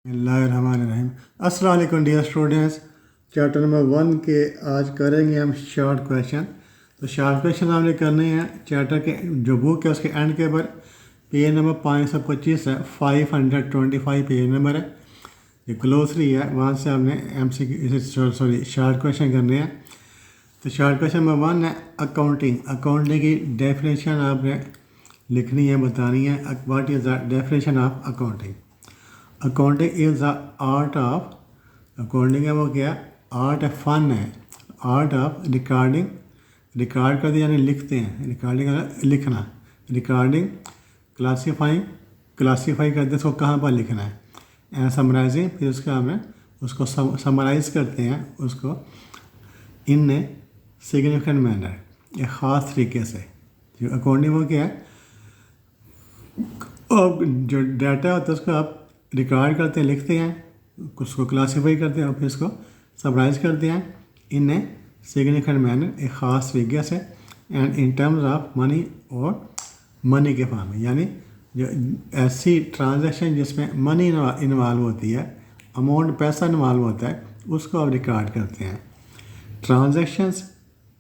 बिस्मिल्लाहिर्रहमानिर्रहीम। अस्सलाम वालेकुम डियर स्टूडेंट्स। चैप्टर नंबर 1 के आज करेंगे हम शॉर्ट क्वेश्चन। तो शॉर्ट क्वेश्चन हमने करने हैं चैप्टर के जो बुक है उसके एंड के ऊपर पेज नंबर 525 है, 525 पेज नंबर है। ये ग्लोसरी है, वहाँ से हमने शॉर्ट क्वेश्चन करने हैं। तो शॉर्ट क्वेश्चन नंबर 1 है अकाउंटिंग। अकाउंटिंग की डेफिनेशन आपने लिखनी है, बतानी है। What is the definition of accounting? Accounting is the art of, accounting है वो क्या? आर्ट है, फन है, आर्ट ऑफ रिकॉर्डिंग। रिकॉर्ड करते यानी लिखते हैं, रिकॉर्डिंग लिखना, रिकॉर्डिंग, क्लासीफाइंग, क्लासीफाई करते उसको कहाँ पर लिखना है, एंड समराइजिंग, फिर उसका हमें उसको समराइज करते हैं उसको इन ए सिग्निफिकेंट मैनर, एक ख़ास तरीके से। जो अकाउंटिंग वो क्या है, और जो डाटा होता है उसको आप रिकॉर्ड करते हैं, लिखते हैं, उसको क्लासीफाई करते हैं और फिर उसको समराइज करते हैं इन ए सिग्निफिकेंट मैनर, एक ख़ास तरीके से, and in terms of money, और मनी के फॉर्म में, यानी जो ऐसी ट्रांजैक्शन जिसमें मनी इन्वॉल्व होती है, अमाउंट पैसा इन्वॉल्व होता है, उसको आप रिकॉर्ड करते हैं। ट्रांजैक्शंस,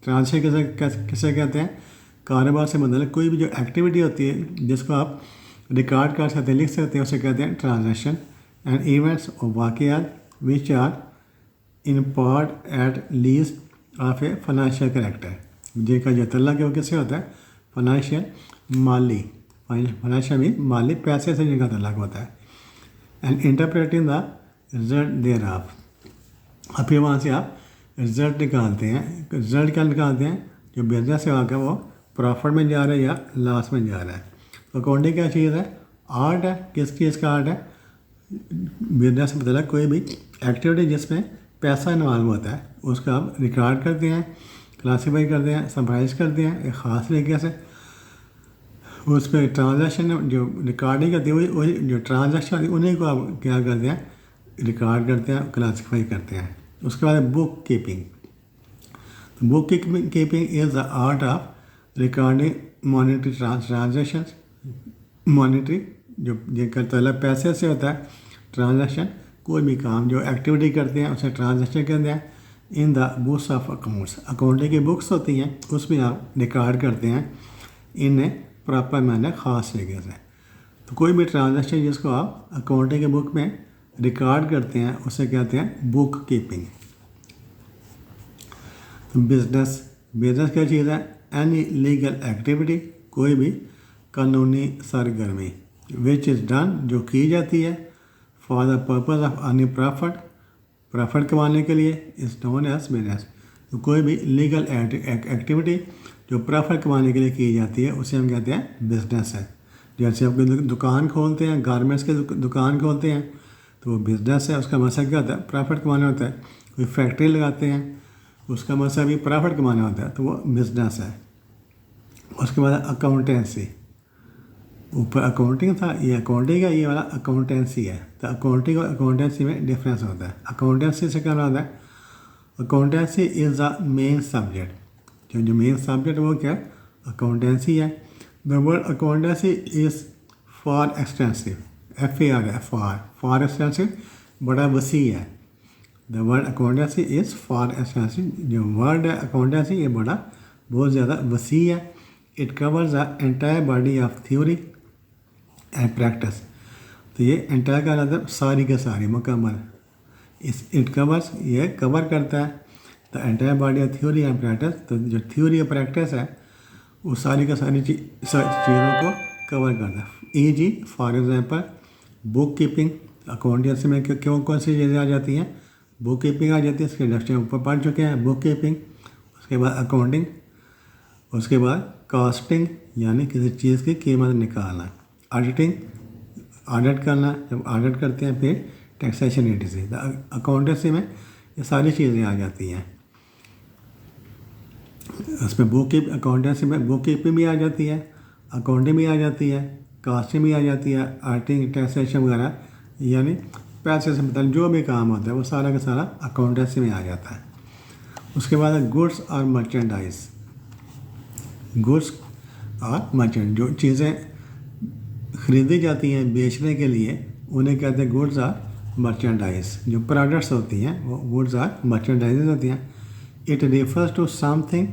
ट्रांजैक्शन किसे कहते हैं? कारोबार से मतलब कोई भी जो एक्टिविटी होती है जिसको आप रिकॉर्ड कर सकते हैं, लिख सकते हैं, उसे कहते हैं ट्रांजैक्शन। एंड इवेंट्स और वाक़यात which are in part at least of a financial character, जिनका जो तल्लुक़ है वो किससे होता है? फाइनेंशियल, माली, फाइनेंशियल भी माली, पैसे से जिनका तल्लुक़ होता है। And interpreting the result thereof, और फिर वहाँ से आप रिजल्ट निकालते हैं। रिजल्ट क्या निकालते हैं? जो बिजनेस है आगे वो प्रॉफिट में जा रहा है या लॉस में जा रहा है। तो अकाउंटिंग क्या चीज़ है? आर्ट है। किस चीज़ का आर्ट है? बिजनेस से मतलब कोई भी एक्टिविटी जिसमें पैसा इन्वॉल्व होता है उसको आप रिकॉर्ड करते हैं, क्लासीफाई करते हैं, समराइज करते हैं एक ख़ास तरीके से। उसमें ट्रांजैक्शन जो रिकॉर्डिंग करती है वही जो ट्रांजैक्शन होती है उन्हीं को आप क्या करते हैं? रिकॉर्ड करते हैं, क्लासीफाई करते हैं। उसके बाद बुक कीपिंग। तो book keeping is the art of recording monetary transactions. Monetary जो जिनका तलब पैसे से होता है, ट्रांजैक्शन, कोई भी काम जो एक्टिविटी करते हैं उसे ट्रांजैक्शन कहते हैं। In the books of accounts, accounting की बुक्स होती हैं उसमें आप रिकॉर्ड करते हैं इन ए प्रॉपर मैनर, ख़ास तरीके से। तो कोई भी ट्रांजैक्शन जिसको आप अकाउंटिंग के बुक में रिकॉर्ड करते हैं उसे कहते हैं बुक कीपिंग। तो बिजनेस, बिजनेस क्या चीज़ है? एनी लीगल एक्टिविटी, कोई भी कानूनी सरगर्मी, विच इज़ डन, जो की जाती है, for the purpose of earning profit, profit कमाने के लिए, इज़ नोन एज बिजनेस। तो कोई भी लीगल एक्टिविटी जो प्रॉफिट कमाने के लिए की जाती है उसे हम कहते हैं बिजनेस है। जैसे आप दुकान खोलते हैं, गारमेंट्स के दुकान खोलते हैं तो वो बिजनेस है। उसका मकसद क्या होता है? प्रॉफिट कमाना होता है। कोई फैक्ट्री लगाते हैं, उसका मकसद भी प्रॉफिट कमाना होता है, तो वो बिजनेस है। उसके बाद अकाउंटेंसी, ऊपर अकाउंटिंग था, ये अकाउंटिंग है, ये वाला अकाउंटेंसी है। तो अकाउंटिंग और अकाउंटेंसी में डिफरेंस होता है। अकाउंटेंसी से क्या होता है? Accountancy is the main subject. जो मेन सब्जेक्ट वो क्या है? अकाउंटेंसी है। The word accountancy is for extensive, FAR है, फॉर एक्सटेंसिव, बड़ा वसी है। The word accountancy is for extensive, जो वर्ड है अकाउंटेंसी ये बड़ा बहुत ज़्यादा वसी है। It covers the entire body of theory and practice. तो ये एंटायर का मतलब सारी का सारी, मुकम्मल। इट कवर्स, ये कवर करता है the entire body of theory and practice. तो जो थ्योरी और प्रैक्टिस है वो सारी का सारी चीज़ों को कवर करता है। जी for example bookkeeping, accountancy में क्यों कौन सी चीज़ें आ जाती हैं? बुक कीपिंग आ जाती है, इसके डेफिनेशन ऊपर पढ़ चुके हैं। बुक कीपिंग, उसके बाद अकाउंटिंग, उसके बाद कॉस्टिंग यानी किसी चीज़ की कीमत निकालना, ऑडिटिंग, ऑडिट करना, जब ऑडिट करते हैं, फिर टैक्सेशन etc। अकाउंटेंसी में ये सारी चीज़ें आ जाती हैं। उसमें अकाउंटेंसी में बुक कीपिंग भी आ जाती है, अकाउंटिंग भी आ जाती है, कॉस्टिंग भी आ जाती है, ऑडिटिंग, टैक्सेशन वगैरह, यानी पैसे से मतलब जो भी काम होता है वो सारा का सारा अकाउंटेंसी में आ जाता है। उसके बाद गुड्स और मर्चेंडाइज, गुड्स और मर्चेंट, जो चीज़ें खरीदी जाती हैं बेचने के लिए उन्हें कहते हैं गुड्स और मर्चेंडाइज, जो प्रोडक्ट्स होती हैं वो गुड्स आर मर्चेंडाइज होती हैं। इट रेफर्स टू समथिंग,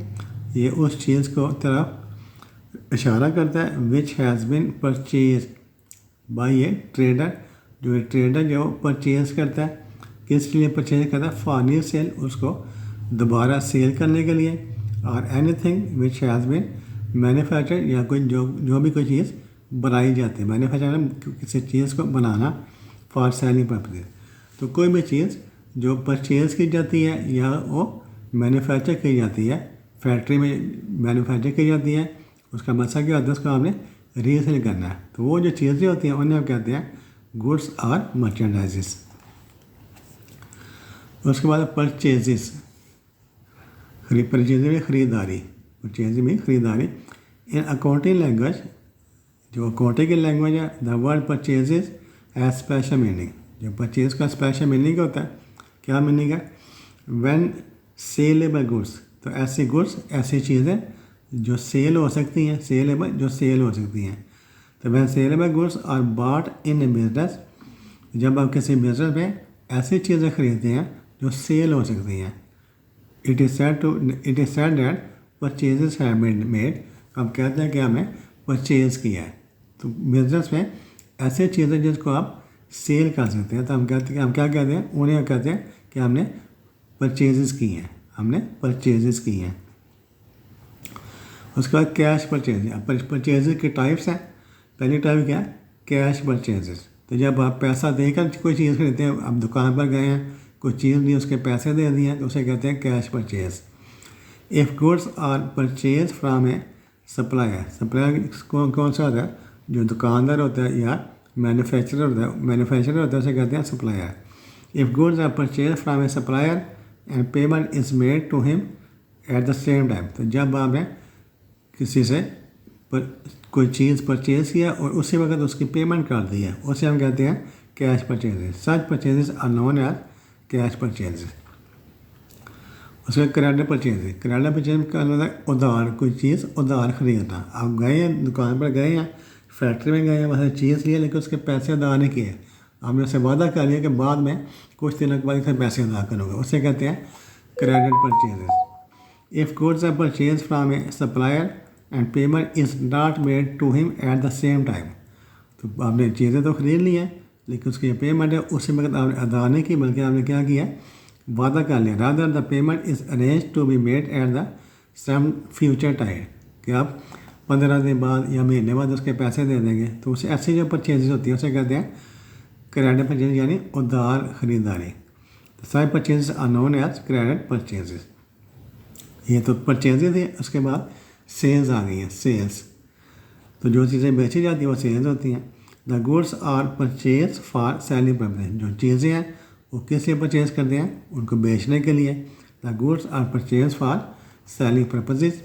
ये उस चीज़ को तरफ इशारा करता है which has been purchase by A trader, जो ट्रेडर जो परचेज करता है, किस लिए परचेज करता है, फॉर न्यू सेल, उसको दोबारा सेल करने के लिए, और anything which has been manufacture, या कोई जो भी कोई चीज़ बनाई जाती है, मैन्युफैक्चर किसी चीज़ को बनाना, फॉर सेलिंग पर्पज। तो कोई भी चीज़ जो परचेज़ की जाती है या वो मैन्युफैक्चर की जाती है, फैक्ट्री में मैन्युफैक्चर की जाती है, उसका मकसद क्या होता है, उसको आपने रीसेल करना है। तो वो जो चीज़ें होती हैं उन्हें हम कहते हैं गुड्स और मर्चेंडाइजेस। उसके बाद परचेजेस, परचेज में ख़रीदारी, परचेज में ख़रीदारी। इन अकाउंटिंग लैंग्वेज, जो अकाउंटिंग की लैंग्वेज है, the word purchases has special meaning. जो परचेज का स्पेशल मीनिंग होता है, क्या मीनिंग है, व्हेन सेलेबल गुड्स, तो ऐसी गुड्स, ऐसी चीज़ें जो सेल हो सकती हैं, सेलेबल जो सेल हो सकती हैं। तो when saleable goods are bought in a business, जब आप किसी बिजनेस में ऐसी चीज़ें खरीदते हैं जो सेल हो सकती हैं। It is said that purchases have been made, हम कहते हैं कि हमें परचेज किया है। तो बिजनेस में ऐसे चीज़ें जिसको आप सेल कर सकते हैं, तो हम कहते हैं, हम क्या कहते हैं, उन्हें कहते हैं कि हमने परचेजेस की हैं, हमने परचेजेस की हैं। उसके बाद कैश परचेज, परचेजेस के टाइप्स हैं। पहली टाइप क्या है, कैश परचेजेस। तो जब आप पैसा देकर कोई चीज़ खरीदते हैं, आप दुकान पर गए हैं, कोई चीज़ दी, उसके पैसे दे दिए हैं, तो उसे कहते हैं cash purchase. If goods are purchase from a supplier, supplier कौन सा होता है, जो दुकानदार होता है या मैन्युफैक्चरर होता है, उसे कहते हैं supplier. If goods are purchase from a supplier and payment is made to him at the same time, तो जब आपने किसी से कोई चीज़ परचेज़ किया और उसी वक्त उसकी पेमेंट कर दी है, उसे हम कहते हैं cash purchases. Such purchases are known as cash purchases. उसके क्रेडिट परचेज, क्रेडिट परचेज का मतलब है उधार, कोई चीज़ उधार खरीदना। आप गए हैं दुकान पर, गए हैं फैक्ट्री में, गए हैं, वहाँ से चीज़ लिए, लेकिन उसके पैसे अदा नहीं किए, आपने उससे वादा कर लिया कि बाद में कुछ दिनों के बाद इसे पैसे अदा करोगे, उसे कहते हैं credit purchases. If goods are purchase from a supplier and payment is not made to him at the same time, तो आपने चीज़ें तो खरीद ली हैं, लेकिन उसकी पेमेंट है उसी वक्त आपने अदा नहीं की, बल्कि आपने क्या किया, वादा कर लिया। Rather the payment is arrange to be made at the some future time, कि आप 15 दिन बाद या महीने बाद उसके पैसे दे देंगे। तो उसे ऐसी जो परचेजेस होती है उसे कहते हैं क्रेडिट परचेज, यानी उधार खरीदारी। तो सारे purchases are known as credit purchases. ये तो परचेजेस है। उसके बाद सेल्स आ गई हैं, सेल्स, तो जो चीज़ें बेची जाती हैं वो सेल्स होती हैं। The goods are purchase for selling purpose, जो चीज़ें हैं वो किस लिए परचेज करते हैं, उनको बेचने के लिए। The goods are purchase for selling purposes.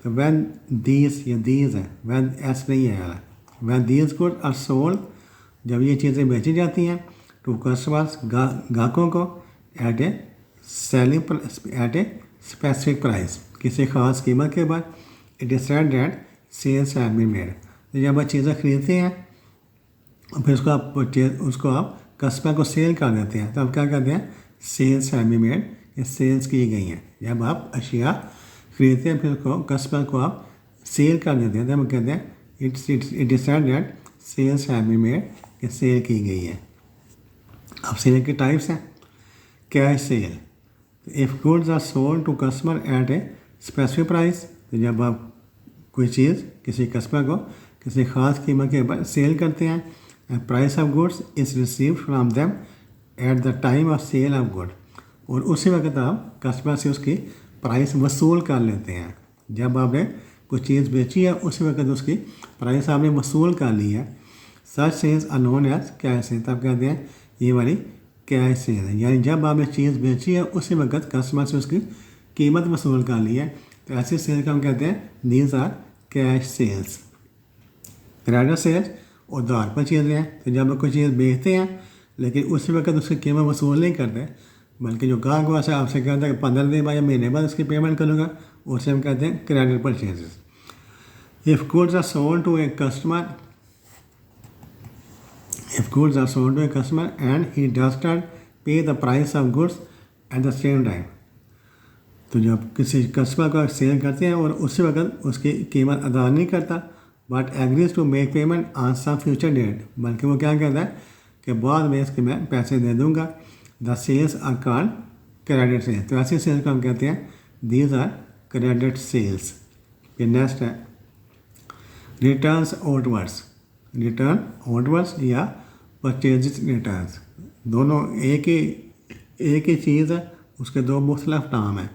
तो वैन दीज, ये दीज है, वैन एस नहीं है यार, when these goods are sold, जब ये चीज़ें बेची जाती हैं टू कस्टमर्स, ग्राहकों को, एट ए स्पेसिफिक प्राइस, किसी ख़ास कीमत के बाद, it is said that sales have been made. तो जब आप चीज़ें खरीदते हैं और फिर उसको आप कस्टमर को सेल कर देते हैं, तो आप क्या कहते हैं, सेल्स हैव बीन मेड, ये सेल्स की गई हैं। जब आप अशिया खरीदते हैं फिर उसको कस्टमर को आप सेल कर देते हैं, तो हम कहते हैं it is said that sales have been made, ये सेल की गई है। अब सेल के टाइप्स हैं। Cash sale, if goods are sold to customer at a specific price, तो जब आप कोई चीज़ किसी कस्टमर को किसी ख़ास कीमत के ऊपर सेल करते हैं, price of goods is received from them at the time of sale of good, और उसी वक्त आप कस्टमर से उसकी प्राइस वसूल कर लेते हैं। जब आपने कोई चीज़ बेची है उसी वक्त उसकी प्राइस आपने वसूल कर ली है। Such sales are known as cash sale, तब कहते हैं ये वाली कैश सेल है, यानी जब आपने चीज़ बेची है उसी वक्त कस्टमर से उसकी कीमत वसूल कर ली है, तो ऐसी सेल का हम कहते हैं these are cash sales. Credit sales उधार पर चीज़ें हैं, तो जब आप कोई चीज़ बेचते हैं लेकिन उसी वक्त उसकी कीमत वसूल नहीं करते, बल्कि जो ग्राहक को ऐसा आपसे कहता है कि 15 दिन बाद या महीने बाद उसकी पेमेंट करूँगा, उसे हम कहते हैं credit purchases. If goods are sold to a customer if goods are sold to a customer and he does not pay the price of goods at the same time, तो जब किसी कस्टमर को cell करते हैं और उसी वक्त उसकी कीमत अदा नहीं करता, but agrees to make payment on some future date, बल्कि वो क्या कहता है कि बाद में इसके मैं पैसे दे दूंगा, the sales are called credit sales. तो ऐसी सेल्स को हम कहते हैं दीज आर क्रेडिट सेल्स। फिर नेक्स्ट है रिटर्न्स आउटवर्ड्स। रिटर्न आउटवर्ड्स या परचेज रिटर्न्स, दोनों एक ही चीज़ है, उसके दो मुख्तलिफ नाम हैं।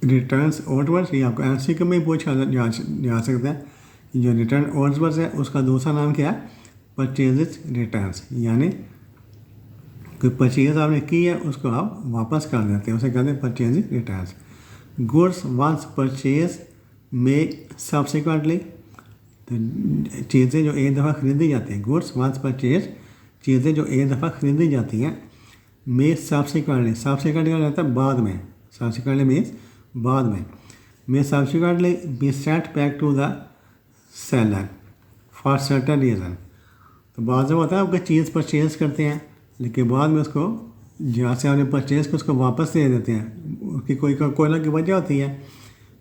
रिटर्न्स आउटवर्ड्स ये आपको एमसीक्यू में पूछा जा सकता है। जो रिटर्न आउटवर्ड्स है उसका दूसरा नाम क्या है? परचेज रिटर्न्स, यानी कोई परचेज आपने की है उसको आप वापस कर देते हैं, उसे कहते हैं purchase returns. Goods once purchase may subsequently, तो चीज़ें जो एक दफ़ा ख़रीदी जाती हैं, गुड्स वंस परचेज चीज़ें जो एक दफ़ा ख़रीदी जाती हैं, में सब्सिक्वेंटली, सब्सिक्वेंटली क्या होता है? बाद में, सब्सिक्वेंटली मीन्स बाद में subsequently be sent back to the seller for certain reason. तो बाद में होता है आपको चीज़ परचेज़ करते हैं, लेकिन बाद में उसको जहाँ से आपने परचेज़ को उसको वापस दे देते हैं। उसकी कोई ना कोई वजह होती है।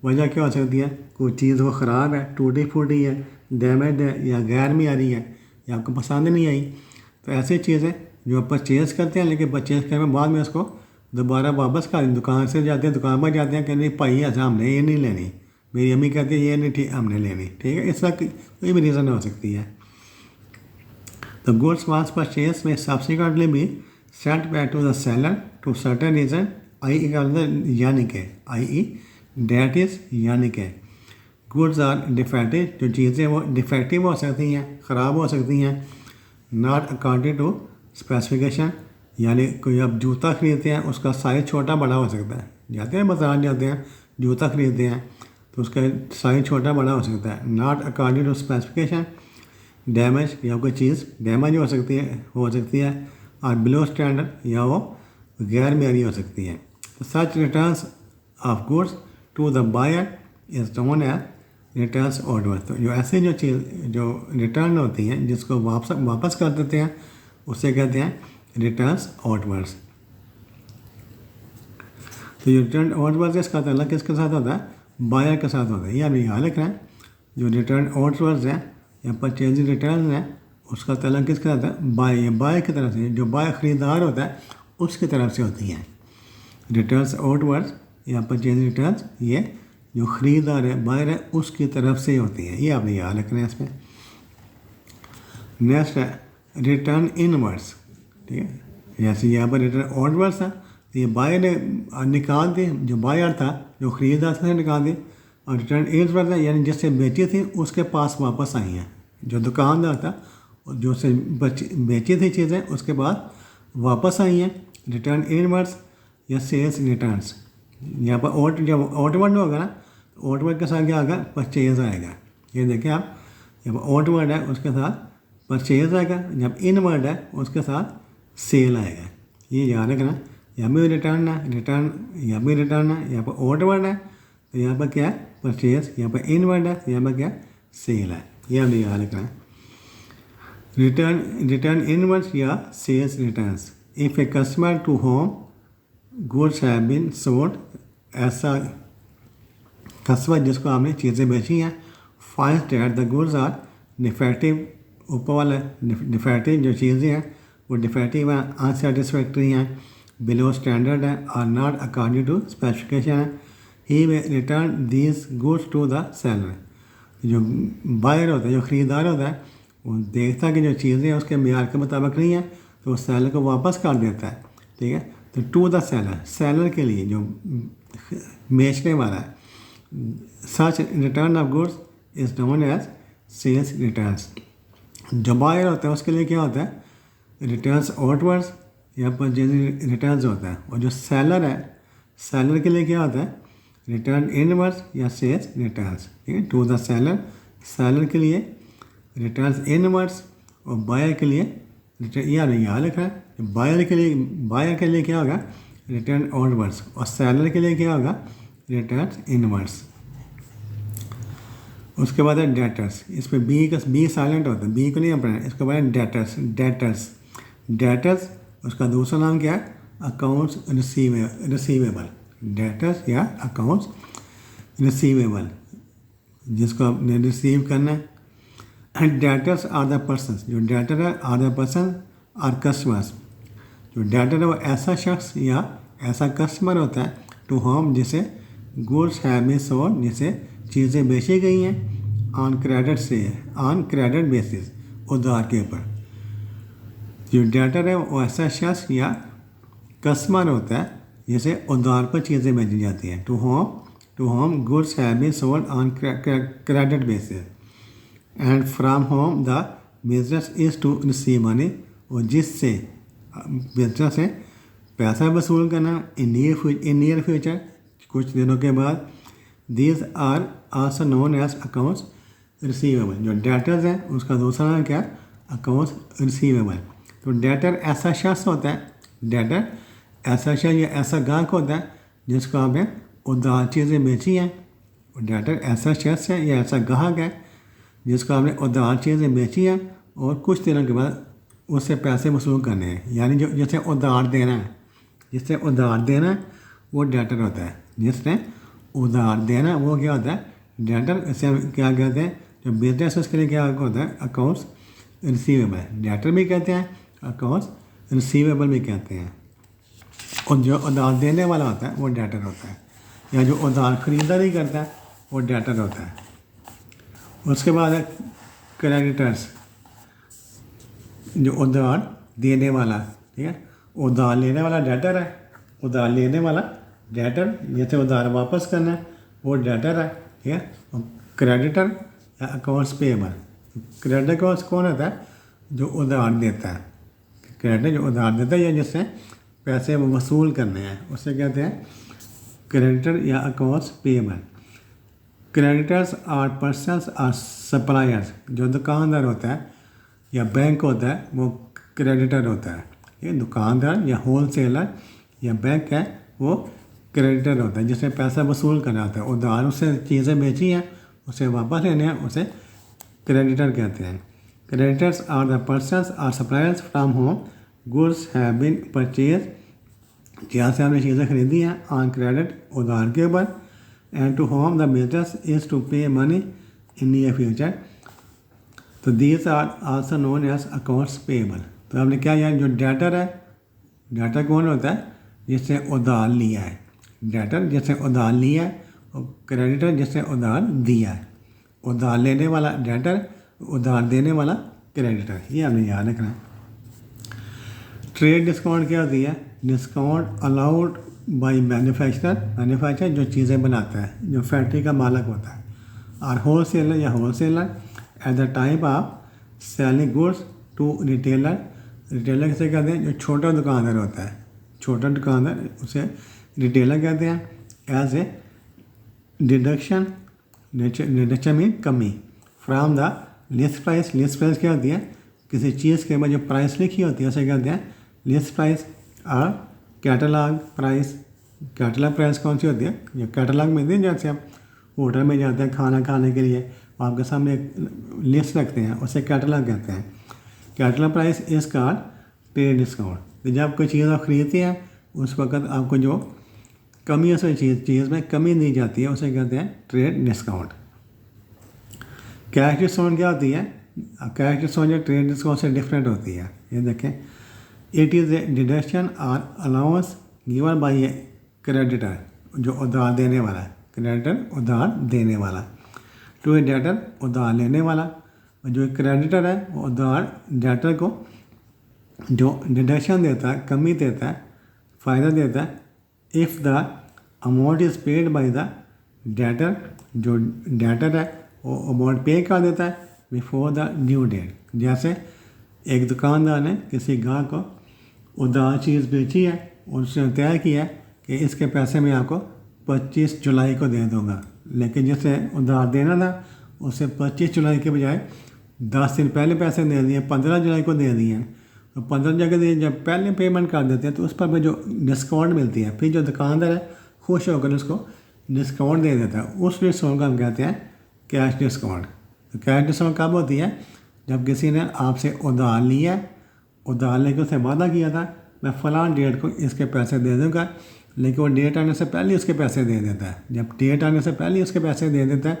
वजह क्या हो सकती है? कोई चीज़ वो ख़राब है, टूटी फूटी है, डैमेज है, या गैर मियारी है, या आपको पसंद नहीं आई। तो ऐसी चीज़ें जो आप परचेज़ करते हैं, लेकिन परचेज़ करने के बाद में उसको दोबारा वापस कर, दुकान से जाते हैं, दुकान पर जाते हैं, कहते हैं भाई ऐसा हमने ये नहीं लेनी, मेरी अम्मी कहती है ये नहीं ठीक हमने लेनी, ठीक है। इसका कोई भी रीज़न हो सकती है। तो goods once purchase may subsequently be sent back to the seller to certain reason, यानी के डेट इज़ यानी के गुड्स आर डिफेक्टिव, जो चीज़ें वो डिफेक्टिव हो सकती हैं, ख़राब हो सकती हैं, नॉट अकॉर्डिंग टू स्पेसिफिकेशन, यानी कोई आप जूता ख़रीदते हैं उसका साइज़ छोटा बड़ा हो सकता है। जाते हैं बाजार जाते हैं जूता ख़रीदते हैं तो उसका साइज़ छोटा बड़ा हो सकता है। Not according to specification, damage, या कोई चीज़ डैमेज हो सकती है और बिलो स्टैंडर्ड, या वो गैर मेरी हो सकती है। Such returns of goods to the buyer is known as returns outward. तो जो ऐसे जो रिटर्न होती हैं जिसको वापस कर देते हैं उसे कहते हैं रिटर्न्स आउटवर्ड्स। तो ये रिटर्न आउटवर्ड्स इसका ताल्लुक किसके साथ होता है? बायर के साथ होता है। ये आप याद रखना है, जो रिटर्न आउटवर्ड्स हैं या परचेजिंग रिटर्न है उसका ताल्लुक किसके साथ है? बायर की तरफ से, जो बायर ख़रीदार होता है उसकी तरफ से होती हैं। रिटर्न्स आउटवर्ड्स या परचेजिंग रिटर्न्स ये जो ख़रीदार है, बायर है, उसकी तरफ से होती है। ये आपने याद रखना है इसमें। नेक्स्ट है रिटर्न इनवर्ड्स, ठीक है। जैसे यहाँ पर रिटर्न आउटवर्ड्स था तो ये बायर ने निकाल दी, जो बायर था जो ख़रीदार था निकाल दी, और रिटर्न इनवर्ड्स है यानी जिससे बेची थी उसके पास वापस आई हैं। जो दुकानदार था जो उससे बेची थी चीज़ें उसके बाद वापस आई हैं, रिटर्न इनवर्ड्स या सेल्स रिटर्न्स। यहाँ पर जब आउटवर्ड होगा ना, आउटवर्ड के साथ क्या आएगा? परचेज आएगा। ये देखिए आप, जब आउटवर्ड है उसके साथ परचेज आएगा, जब इनवर्ड है उसके साथ सेल आएगा। ये याद रखना। यहाँ भी रिटर्न है, यहाँ भी रिटर्न है, यहाँ पर आउटवर्ड है तो यहाँ पर क्या है? परचेज, यहाँ पर इनवर्ड है तो यहाँ पर क्या? सेल है। ये हमें याद रखना है। रिटर्न इनवर्ड्स या sales returns. If a customer to whom goods have been sold, ऐसा कस्टमर जिसको आपने चीज़ें बेची हैं, finds that the goods are defective, ऊपर वाला डिफेक्टिव जो चीज़ें हैं वो डिफेक्टिव हैं, अनसेटिस्फैक्ट्री हैं, बिलो स्टैंडर्ड है, और नॉट अकॉर्डिंग टू स्पेसिफिकेशन है, he way return these goods to the seller. जो बायर होता है, जो ख़रीदार होता है, वो देखता है कि जो चीज़ें हैं उसके मेयार के मुताबिक नहीं है तो वो सेलर को वापस कर देता है, ठीक है। तो टू द सेलर के लिए जो बेचने वाला है, such return of goods is known as sales returns. जो बायर होता है उसके लिए क्या होता है? रिटर्न्स आउटवर्ड्स या परचेजिंग रिटर्न्स होता है, और जो सेलर है, सेलर के लिए क्या होता है? रिटर्न इनवर्ड्स या सेल्स रिटर्न्स, ठीक है। टू द सेलर के लिए रिटर्न्स इनवर्ड्स, और बायर के लिए याद रखा है, बायर के लिए क्या होगा? रिटर्न आउटवर्ड्स, और सेलर के लिए क्या होगा? Return inwards. उसके बाद है डेटर्स, इस पर बी साइलेंट होता है, बी को नहीं पढ़ना, इसके बाद है डेटर्स। उसका दूसरा नाम क्या है? Accounts receivable. डेटर्स या अकाउंट्स रिसीवेबल, जिसको आपने रिसीव करना है। And debtors are the person, जो डेटर है are the person are customers. जो डेटर है वो ऐसा शख्स या ऐसा कस्टमर होता है टू होम जिसे गुड्स हैव बीन सोल्ड, जिसे चीज़ें बेची गई हैं ऑन क्रेडिट बेसिस, उधार के ऊपर। जो डेटर है वो ऐसा शख्स या कस्टमर होता है जिसे उधार पर चीज़ें बेची जाती हैं। To whom goods have been sold on credit basis and from whom the business is to receive money, और जिससे बिजनेस है पैसा वसूल करना इन नियर फ्यूचर, कुछ दिनों के बाद। These are also known as accounts receivable. जो डेटर्स हैं उसका दूसरा नाम क्या? Accounts receivable. तो डेटर ऐसा शख्स होता है, डेटर ऐसा शख्स या ऐसा ग्राहक होता है जिसको आपने उधार चीज़ें बेची हैं। डेटर ऐसा शख्स है या ऐसा ग्राहक है जिसको आपने उधार चीज़ें बेची हैं और कुछ दिनों के बाद उससे पैसे वसूल करने हैं, यानी जो जिसे उधार देना है वो डेटर होता है। जिसने उधार देना वो क्या होता है? डेटर। इसे हम क्या कहते हैं? जो बिजनेस उसके लिए क्या होता है? Accounts receivable. डेटर भी कहते हैं, अकाउंट्स रिसीवेबल भी कहते हैं। और जो उधार देने वाला होता है वो डेटर होता है, या जो उधार खरीदारी करता है वो डेटर होता है। उसके बाद है क्रेडिटर्स, जो उधार देने वाला, ठीक है। उधार लेने वाला डेटर है, उधार लेने वाला डेटर, जैसे उधार वापस करना है वो डेटर है, ठीक है। और क्रेडिटर या अकाउंट्स पेएबल, क्रेडिटर कौन होता है? जो उधार देता है। क्रेडिटर जो उधार देता है या जिससे पैसे वसूल करने हैं उसे कहते हैं क्रेडिटर या accounts payable. Creditors are persons are suppliers, जो दुकानदार होता है या बैंक होता है वो क्रेडिटर होता है। ये दुकानदार या होलसेलर या बैंक है वो क्रेडिटर होता है, जिससे पैसा वसूल करना होता है। उधार उससे चीज़ें बेची हैं उसे वापस लेने हैं, उसे क्रेडिटर कहते हैं। Creditors are the persons are suppliers from whom goods have been purchase, जहाँ से आपने चीज़ें खरीदी हैं ऑन क्रेडिट, उधार के ऊपर। And to whom the business is to pay money in near future. तो these are also known as accounts payable. तो आपने क्या यार, जो डेटर है, डेटर कौन होता है? जिससे उधार लिया है, डेटर जिससे उधार लिया है, और क्रेडिटर जिससे उधार दिया है। उधार लेने वाला डेटर, उधार देने वाला क्रेडिटर, ये आपने याद रखना है। ट्रेड डिस्काउंट क्या होती है? डिस्काउंट अलाउड बाय मैन्युफैक्चरर जो चीज़ें बनाता है, जो फैक्ट्री का मालिक होता है, और wholesaler at the time of selling goods to retailer. Retailer किसे कहते हैं? जो छोटा दुकानदार होता है, छोटा दुकानदार उसे रिटेलर कहते हैं। एज ए डिडक्शन में कमी from the list price. List price क्या होती है? किसी चीज़ के ऊपर जो प्राइस लिखी होती है उसे कहते हैं लिस्ट प्राइस। और कैटलॉग प्राइस, कैटलॉग प्राइस कौन सी होती है? जो कैटलॉग में नहीं, जैसे आप होटल में जाते हैं खाना खाने के लिए, आपके सामने एक लिस्ट रखते हैं, उसे कैटलॉग कहते हैं। कैटलॉग प्राइस इस कॉल्ड ट्रेड डिस्काउंट। तो जब कोई चीज़ आप खरीदते हैं उस वक्त आपको जो कमी है उस चीज़ में कमी दी जाती है, उसे कहते हैं ट्रेड डिस्काउंट। कैश डिस्काउंट क्या होती है? कैश डिस्काउंट जो ट्रेड डिस्काउंट से डिफरेंट होती है। ये देखें, इट इज़ ए डिडक्शन और allowance given by A creditor, जो उधार देने वाला है। क्रेडिटर उधार देने वाला, टू ए डेटर उधार लेने वाला। और जो क्रेडिटर है वो उधार डेटर को जो डिडक्शन देता है, कमी देता है, फ़ायदा देता है। If the amount is paid by the debtor, जो डेटर है वो अमाउंट पे कर देता है बिफोर द ड्यू डेट। जैसे एक दुकानदार ने किसी ग्राहक को उधार चीज़ बेची है और उसने तय किया कि इसके पैसे मैं आपको 25 जुलाई को दे दूँगा, लेकिन जिसे उधार देना था उसे 25 जुलाई के बजाय 10 दिन पहले पैसे दे दिए, 15 जुलाई को दे दिए। तो 15 जुलाई के जब पहले पेमेंट कर देते हैं तो उस पर भी जो डिस्काउंट मिलती है, फिर जो दुकानदार है खुश होकर उसको डिस्काउंट दे देता है। उस डिस्काउंट को हम कहते हैं कैश डिस्काउंट। तो कैश डिस्काउंट कब होती है? जब किसी ने आपसे उधार लिया, उधार लेके उससे वादा किया था मैं फ़लाँ डेट को इसके पैसे दे दूँगा, लेकिन वो डेट आने से पहले उसके पैसे दे देता है। जब डेट आने से पहले उसके पैसे दे देता है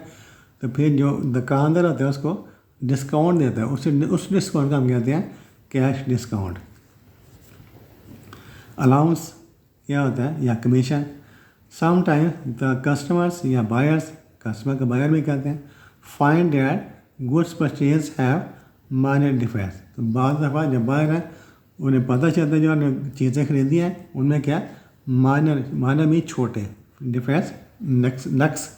तो फिर जो दुकानदार होता है उसको डिस्काउंट देता है, उस डिस्काउंट का हम कहते हैं कैश डिस्काउंट। अलाउंस क्या होता है? या कमीशन। समटाइम्स द कस्टमर्स या बायर्स, कस्टमर का बायर भी कहते हैं, find that goods purchase have minor defects. तो बाद दफ़ा जब बायर है उन्हें पता चलता है जो उन्होंने चीज़ें खरीदी हैं उनमें क्या माइनर में छोटे डिफेक्ट्स, नक्स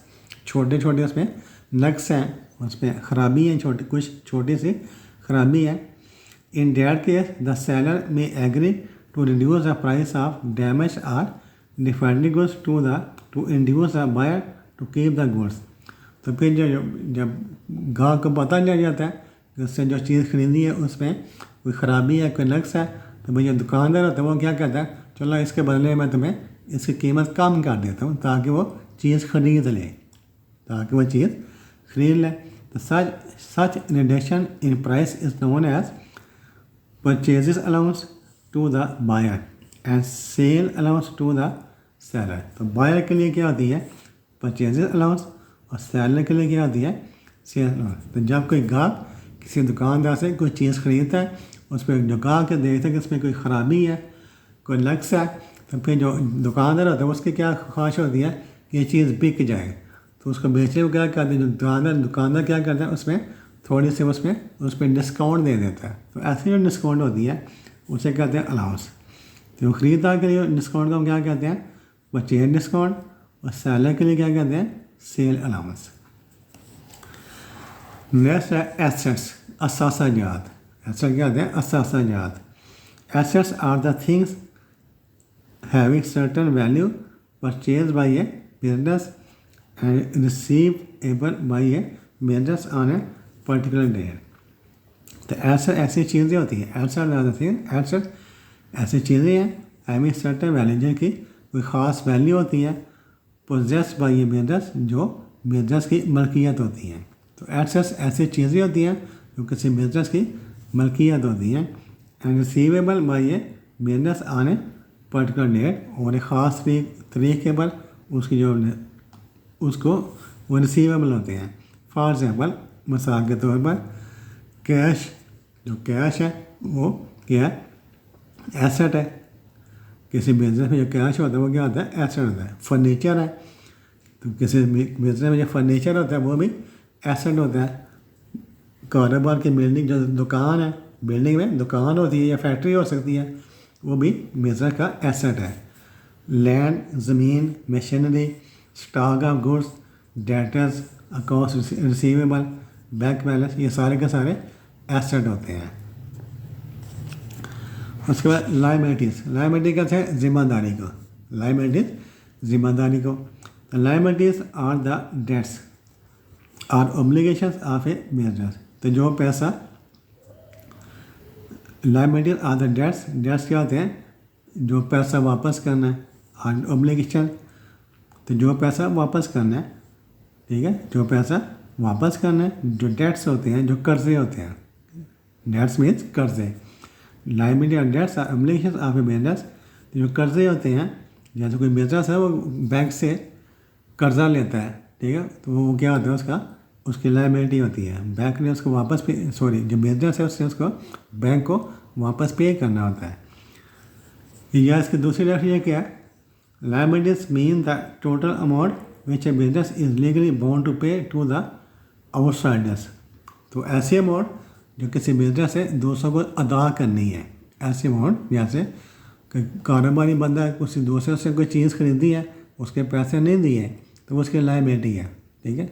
छोटे छोटे उसमें नक्स हैं, उसमें ख़राबी हैं, कुछ छोटी सी ख़राबी है। In that case the seller may agree to reduce the price of damage or defective goods to induce the buyer to keep the goods. तो फिर जब गाहक को पता चल जाता है कि उससे जो चीज़ खरीदी है उसमें कोई ख़राबी है, कोई नक्स है, तो भैया दुकानदार होता है वो क्या कहता है, चलो इसके बदले मैं तुम्हें इसकी कीमत कम कर देता हूँ ताकि वो चीज़ खरीद ले, तो such reduction in price is known as purchases allowance to the buyer and sale allowance to the seller. तो बायर के लिए क्या होती है? परचेजेस अलाउंस, और सेलर के लिए क्या होती है? Sale allowance. तो जब कोई गाहक किसी दुकानदार से कोई चीज़ खरीदता है, उस पर जो गाहक देखता है कि इसमें कोई ख़राबी है, कोई नक्स है, तो फिर जो दुकानदार होता है उसकी क्या ख्वाहिश होती है कि ये चीज़ बिक जाए, तो उसको बेचने को क्या करते हैं, जो दुकानदार क्या करता है उसमें थोड़ी सी उसमें डिस्काउंट दे देता है। तो ऐसी जो डिस्काउंट होती है उसे कहते हैं अलाउंस। तो खरीदार के लिए डिस्काउंट को हम क्या कहते हैं? परचेज डिस्काउंट, और सेलर के लिए क्या कहते हैं? Sale allowance. नेक्स्ट है एसेट्स, असासाजात। एसेट क्या होते हैं? असासाजात। Assets are the things having certain value purchase by a business and receivable by a business on a particular day। तो ऐसी चीज़ें होती हैं, एसेट ऐसी चीज़ें हैं हैविंग सर्टेन वैल्यू जिनकी कोई ख़ास वैल्यू होती है, पोजेस बाई ए बिजनेस जो बिजनेस की मलकियत होती हैं। तो एसेट्स ऐसी चीज़ें होती हैं जो किसी बिजनेस की मलकियत होती हैं, and receivable by a business on a particular date, और एक ख़ास तरीके पर उसको वो रिसीवेबल होते हैं। फॉर एग्ज़ाम्पल, मिसाल के तौर पर कैश, जो कैश है वो क्या है? एसेट है। किसी बिजनेस में जो कैश होता है वो क्या होता है? एसेट होता है। फर्नीचर है, तो किसी बिजनेस में जो फर्नीचर होता है वो भी एसेट होता है। कारोबार की बिल्डिंग, जो दुकान है, बिल्डिंग में दुकान होती है या फैक्ट्री हो सकती है, वो भी बिजनेस का एसेट है। लैंड, ज़मीन, machinery, stock of goods, debtors, accounts receivable, bank balance, ये सारे के सारे एसेट होते हैं। उसके बाद लायबिलिटी कहते हैं जिम्मेदारी को। जिम्मेदारी को। तो liabilities are the debts are obligations of a business. तो जो पैसा, लायबिलिटीज आर द डेट्स क्या होते हैं? जो पैसा वापस करना है, और ऑब्लिगेशन तो जो पैसा वापस करना है, ठीक है, जो पैसा वापस करना है। जो डेट्स होते हैं, जो कर्जे होते हैं, डेट्स मीन्स कर्जे। लायबिलिटी और debts are obligations of a business. जो कर्जे होते हैं, जैसे कोई बिजनेस है वो बैंक से कर्जा लेता है, ठीक है, तो वो क्या होता है? उसकी लायबिलिटी होती है। बैंक ने उसको वापस जो बिजनेस है उससे उसको बैंक को वापस पे करना होता है। या इसकी दूसरी डेफिनेशन क्या है? Liabilities mean the total amount which a business is legally bound to pay to the outsiders। तो ऐसी अमाउंट जो किसी बिजनेस से दूसरों को अदा करनी है, ऐसी अमाउंट, जैसे कारोबारी बंदा किसी दूसरे से कोई चीज़ खरीदी है, उसके पैसे नहीं दिए तो उसकी लायबिलिटी है, ठीक है।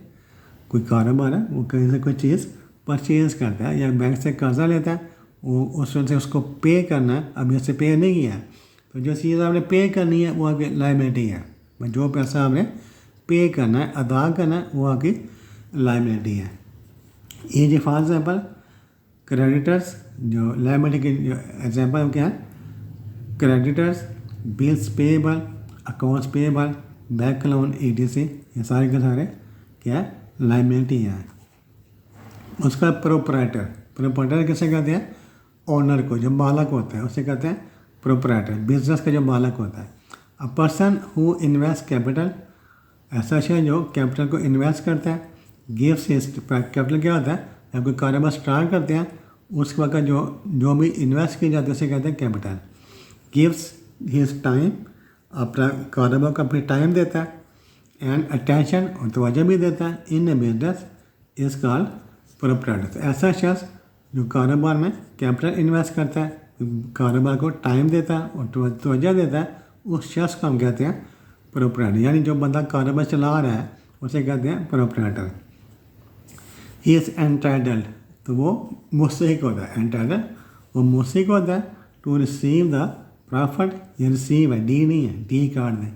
कोई कारोबार है, वो कहीं से कोई चीज़ परचेज करता है या बैंक से कर्जा लेता है, वो उससे उसको पे करना है, अभी उससे पे नहीं किया, तो जो चीज़ आपने पे करनी है वो आपकी लायबिलिटी है। जो पैसा आपने पे करना है, अदा करना है, वो आपकी लायबिलिटी है। ये जो फॉर एग्जाम्पल क्रेडिटर्स, जो लायबिलिटी के जो एग्जाम्पल क्या है? Creditors, bills payable, accounts payable, bank loan, ETC, ये सारे के सारे क्या है? लाइबिलिटी है। उसका प्रोप्राइटर किसे कहते हैं? ओनर को, जो मालक होता है उसे कहते हैं प्रोप्राइटर। बिजनेस का जो मालक होता है। A person who invest capital, ऐसा शख्स जो कैपिटल को इन्वेस्ट करता है। गिव्स हिज कैपिटल क्या होता है? जब कोई कारोबार स्टार्ट करते हैं उस वक्त जो भी इन्वेस्ट की जाती है उसे कहते हैं कैपिटल। गिव्स हिज टाइम, अपना कारोबार को अपनी टाइम देता है। एंड अटेंशन, और तवज्जो भी देता है। इन a business is called proprietor. ऐसा शख्स जो कारोबार में कैपिटल इन्वेस्ट करता है, कारोबार को टाइम देता है और तवज्जो देता है, उस शख्स को हम कहते हैं प्रोप्राइटर। यानी जो बंदा कारोबार चला रहा है उसे कहते हैं प्रोप्राइटर। ही इज़ एंटाइटल्ड, तो वो मुस्तहिक होता है। एंटाइटल्ड, वो मुस्तहिक होता है टू रिसीव द प्रॉफिट। ये रिसीव है, डी नहीं है, डी काट दें।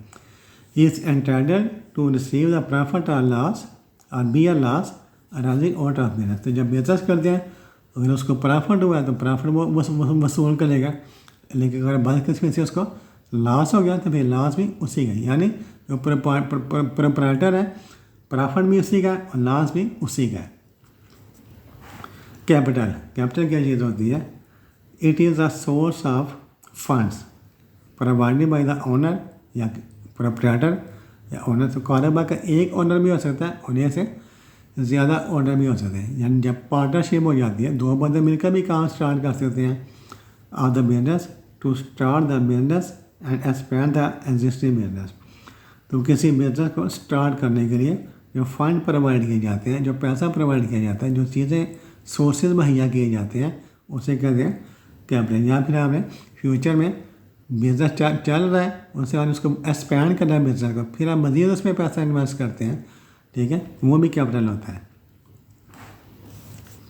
He is entitled to receive the profit और लॉस और bear loss arising out of business. तो जब बिजनेस करते हैं अगर उसको प्रॉफिट हुआ है तो प्रॉफिट वो वसूल करेगा, लेकिन अगर बंद किस्म से उसको लॉस हो गया तो फिर लॉस भी उसी का। यानी जो प्रोप्राइटर है प्रॉफिट भी उसी का और लॉस भी उसी का है। कैपिटल क्या चीज़ होती है? It is a source of funds provided by the owner या प्रोप्राइटर या ओनर। तो कारोबार का एक ओनर भी हो सकता है, उन्हें से ज़्यादा ओनर भी हो सकते हैं। यानी जब पार्टनरशिप हो जाती है, दो बंदे मिलकर भी काम स्टार्ट कर सकते हैं। Of the business to start the business and expand the existing business. तो किसी बिजनेस को स्टार्ट करने के लिए जो फंड प्रोवाइड किए जाते हैं, जो पैसा प्रोवाइड किया जाता है, जो चीज़ें सोर्सेज मुहैया किए जाते हैं, उसे कहते हैं कैपिटल। या फिर आपने फ्यूचर में बिजनेस चल रहा है, उससे बाद उसको एक्सपैंड करना है बिजनेस को, फिर आप मज़ीद उसमें पैसा इन्वेस्ट करते हैं, ठीक है, वो भी कैपिटल होता है।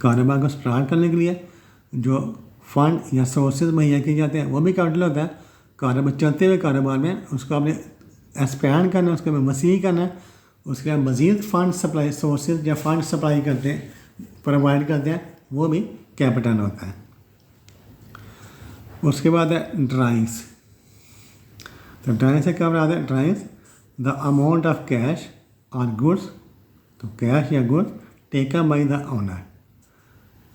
कारोबार को स्टार्ट करने के लिए जो फंड या सोर्सेज मुहैया किए जाते हैं वो भी कैपिटल होता है। कारोबार चलते हुए कारोबार में उसको आपने एक्सपैंड करना है, उसको वसीह करना है, उसके बाद मज़ीद फंड सप्लाई सोर्सेज या फंड सप्लाई करते हैं, प्रोवाइड करते हैं, वो भी कैपिटल होता है। उसके बाद है ड्राइंग्स। तो ड्राइंग से क्या बनाते हैं? Drawings the amount of cash और गुड्स, तो कैश या goods taken by the owner,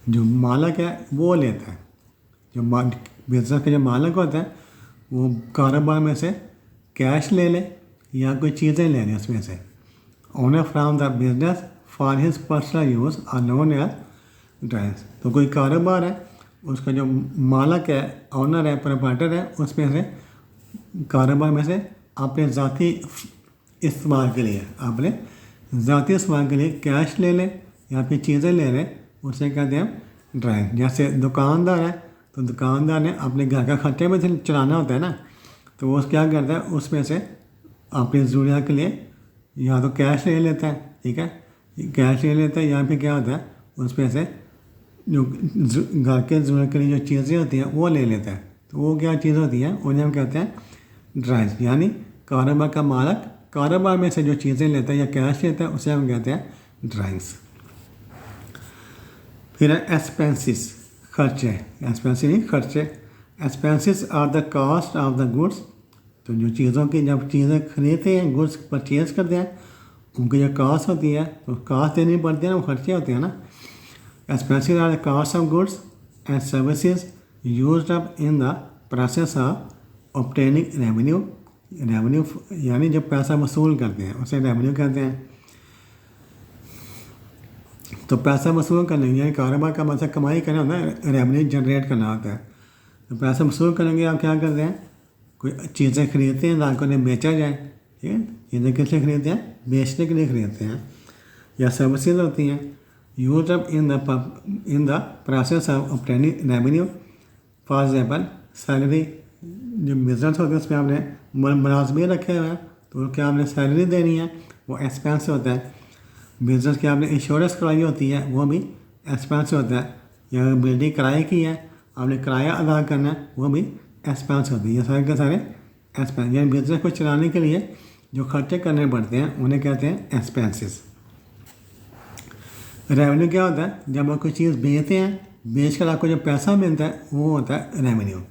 जो मालक है वो लेता है। जो बिजनेस का जो मालक होता है वो कारोबार में से कैश ले ले या कोई चीज़ें ले लें उसमें से। Owner from the business for his personal use are known as drawings. तो कोई कारोबार है, उसका जो मालक है, ओनर है, प्रोप्राइटर है, उसमें से कारोबार में से अपने ज़ाती इस्तेमाल के लिए, अपने ज़ाती इस्तेमाल के लिए कैश ले लें या फिर चीज़ें ले लें, उसे कहते हैं ड्राइंग। जैसे दुकानदार है तो दुकानदार ने अपने घर का खर्चे में से चलाना होता है ना, तो वो क्या करता है उसमें से अपनी ज़रूरियात के लिए या तो कैश ले लेता है, ठीक है, कैश ले लेता है, या फिर क्या होता है उसमें से जो घर के ज़रूरत के लिए जो चीज़ें होती हैं वो ले लेता है। तो वो क्या चीज़ होती है उन्हें हम कहते हैं ड्राइंग्स। यानी कारोबार का मालक कारोबार में से जो चीज़ें लेता है या कैश लेता है उसे हम कहते हैं ड्राइंग्स। फिर है एक्सपेंसिस, खर्चे। एक्सपेंसिस नहीं, खर्चे। Expenses are the cost of the goods. तो जो चीज़ों की जब चीज़ें खरीदते हैं, गुड्स परचेज करते हैं, उनकी जो कॉस्ट होती है तो कॉस्ट देनी पड़ती है ना, वो खर्चे होते हैं ना। Expenses are the cost of goods and services used up in the process of obtaining revenue. Revenue यानी जब पैसा वसूल करते हैं उसे रेवेन्यू कहते हैं। तो पैसा वसूल करने यानी कारोबार का मतलब कमाई करना होता है, रेवेन्यू जनरेट करना होता है। तो पैसा वसूल करेंगे आप क्या करते हैं, कोई चीज़ें खरीदते हैं ताकि उन्हें बेचा जाए, ठीक है। चीज़ें किस लिए खरीदते हैं? बेचने के लिए खरीदते हैं। या सर्विसेज होती हैं use up in the process of obtaining revenue. For example salary, जो बिजनेस होता है उसमें आपने मुलाजमी रखे हुए हैं तो क्या आपने सैलरी देनी है, वो एक्सपेंस होता है। बिजनेस की आपने इंश्योरेंस कराई होती है, वो भी एक्सपेंस होता है। या बिल्डिंग किराए की है, आपने किराया अदा करना है, वो भी एक्सपेंस होती है। ये सारे के सारे एक्सपेंस, यानी बिजनेस को चलाने के लिए जो खर्चे करने पड़ते हैं उन्हें कहते हैं एक्सपेंसेस। रेवेन्यू क्या होता है? जब आप कोई चीज़ बेचते हैं, बेच कर आपको जो पैसा मिलता है वो होता है revenue.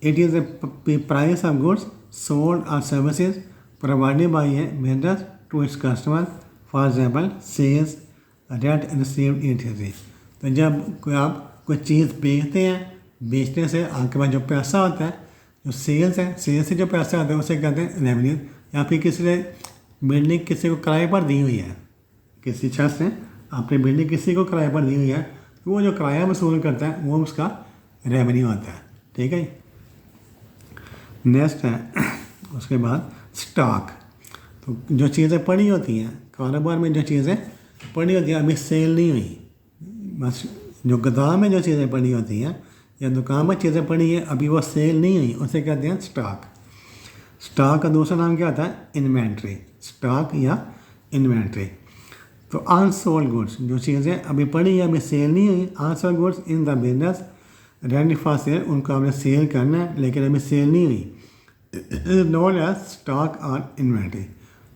It is the price of goods sold और services provided by a business to its customer for example sales rent received ETC। तो जब आप कोई चीज़ बेचते हैं, बेचने से आपके पास जो पैसा होता है, जो सेल्स है, सेल्स से जो पैसा आता है उसे कहते हैं रेवेन्यू। या फिर किसी ने बिल्डिंग किसी को किराए पर दी हुई है, किसी शख्स ने अपनी बिल्डिंग किसी को किराए पर दी हुई है, तो वो जो किराया वसूल करता है वो उसका रेवेन्यू आता है। ठीक है। नेक्स्ट है उसके बाद स्टॉक। तो जो चीज़ें पड़ी होती हैं कारोबार में, जो चीज़ें पड़ी होती हैं अभी सेल नहीं हुई, बस जो गोदाम में जो चीज़ें पड़ी होती हैं या दुकान में चीज़ें पड़ी हैं अभी वो सेल नहीं हुई, उसे कहते हैं स्टॉक। स्टॉक का दूसरा नाम क्या होता है? इन्वेंट्री। स्टॉक या इन्वेंट्री। तो अनसोल्ड गुड्स, जो चीज़ें अभी पड़ी हैं अभी सेल नहीं हुई, unsold goods in the business ready for sale, उनको आपने सेल करना है लेकिन अभी सेल नहीं हुई, नोन एज स्टॉक और इन्वेंट्री।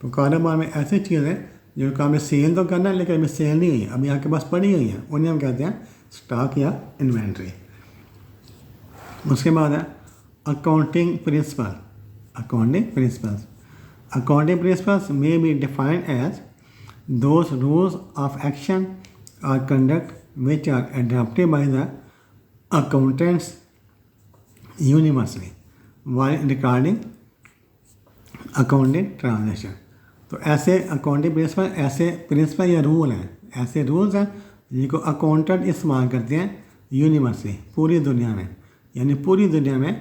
तो कारोबार में ऐसी चीज़ें जिनको आपने सेल तो करना है लेकिन अभी सेल नहीं हुई, अभी आपके पास पड़ी हुई हैं, उन्हें हम कहते हैं स्टॉक या इन्वेंट्री। उसके बाद है accounting principle. Accounting principles. Accounting principles may be defined as those rules of action और conduct which are adopted by the accountants universally while recording accounting transaction। तो ऐसे अकाउंटिंग प्रिंसिपल, ऐसे प्रिंसिपल या rule हैं, ऐसे रूल्स हैं जिनको accountant इस्तेमाल करते हैं यूनिवर्सली, पूरी दुनिया में। यानी पूरी दुनिया में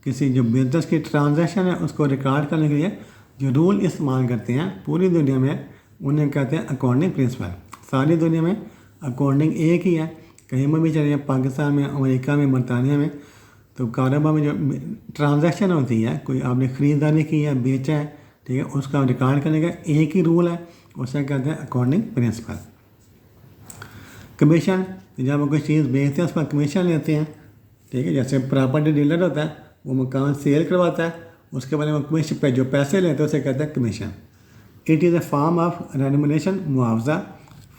किसी जो बिजनेस की ट्रांजैक्शन है उसको रिकॉर्ड करने के लिए जो रूल इस्तेमाल करते हैं पूरी दुनिया में, उन्हें कहते हैं अकाउंटिंग प्रिंसिपल। सारी दुनिया में अकाउंटिंग एक ही है, कहीं में भी चले जाए, पाकिस्तान में, अमेरिका में, बरतानिया में, तो कारोबार में जो ट्रांजैक्शन होती है, कोई आपने ख़रीदारी की है, बेचा है, ठीक है, उसका रिकॉर्ड करने का एक ही रूल है, उसे कहते हैं अकाउंटिंग प्रिंसिपल। कमीशन, जब वो कोई चीज़ बेचते हैं उस पर कमीशन लेते हैं, ठीक है। जैसे प्रॉपर्टी डीलर होता है, वो मकान सेल करवाता है, उसके बाद वो कमीशन पे जो पैसे लेते हैं उसे कहते हैं commission. It is a form of remuneration, मुआवजा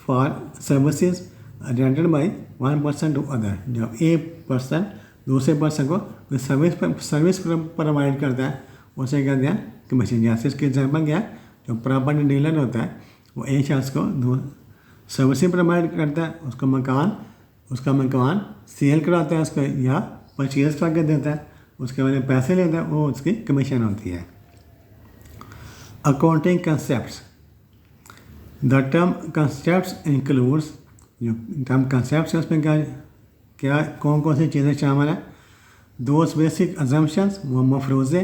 for services rented by one person to other. जब एक पर्सन दूसरे पर्सन को कोई सर्विस प्रोवाइड करता है उसे कहते हैं कमीशन। जैसे इसके एग्जाम्पल क्या है, जो प्रॉपर्टी डीलर होता है वो एक शख्स को सर्विस प्रोवाइड करता है, उसका मकान सेल कराता है उसको या परचेज करके देता है, उसके बाद पैसे लेता है, वो उसकी कमीशन होती है। Accounting concepts. The term concepts includes, जो टर्म कंसेप्ट है उसमें क्या कौन कौन सी चीज़ें शामिल हैं? दोस्त बेसिक अजम्पशंस, वो मफरूज़े